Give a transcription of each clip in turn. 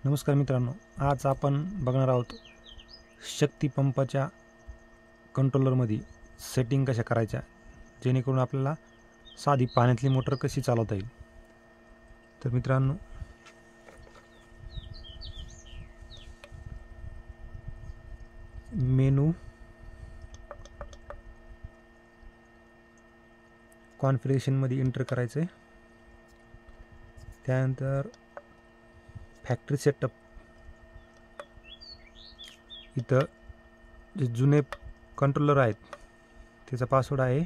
नमस्कार मित्रांनो, आज आपण बघणार आहोत शक्ती पंपाच्या कंट्रोलरमध्ये सेटिंग कशा करायच्या जेणेकरून आपल्याला साधी पाण्यातली मोटर कशी चालवता येईल। तर मित्रांनो, मेनू कॉन्फिगरेशन मध्ये एंटर करायचं आहे। त्यानंतर फॅक्टरी सेटअप, इथं जे जुने कंट्रोलर आहेत त्याचा पासवर्ड आहे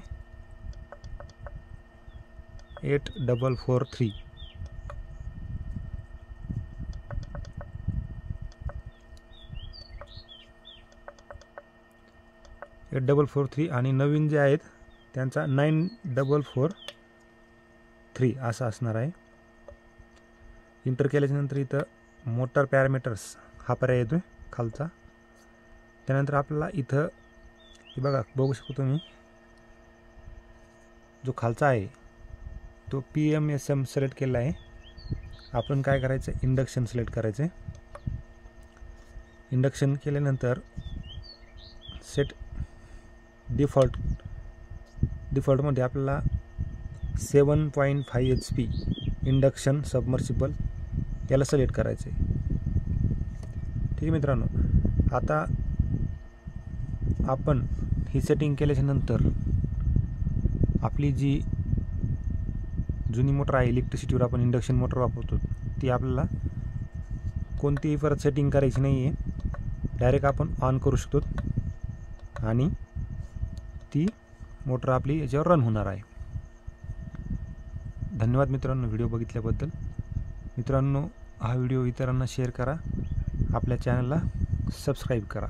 8443। आणि नवीन जे आहेत त्यांचा 9443 असा असणार आहे। इंटर केल्याच्या नंतर इथं मोटर पॅरामीटर्स हा पर्याय येतोय खालचा। त्यानंतर आपल्याला इथं हे बघा, बघू शकतो तुम्ही, जो खालचा आहे तो PMSM सिलेक्ट केला आहे। आपण काय करायचं, इंडक्शन सिलेक्ट करायचं। इंडक्शन केल्यानंतर सेट डिफॉल्टमध्ये आपल्याला 7.5 HP इंडक्शन सबमर्सिबल याला सिलेक्ट करायचं आहे। ठीक आहे मित्रांनो, आता आपण ही सेटिंग केल्याच्या नंतर आपली जी जुनी मोटर आहे, इलेक्ट्रिसिटीवर आपण इंडक्शन मोटर वापरतो, ती आपल्याला कोणतीही परत सेटिंग करायची नाही आहे। डायरेक्ट आपण ऑन करू शकतो आणि ती मोटर आपली याच्यावर रन होणार आहे। धन्यवाद मित्रांनो व्हिडिओ बघितल्याबद्दल। मित्रांनो, हा व्हिडिओ इतरांना शेअर करा, आपल्या चॅनलला सबस्क्राईब करा।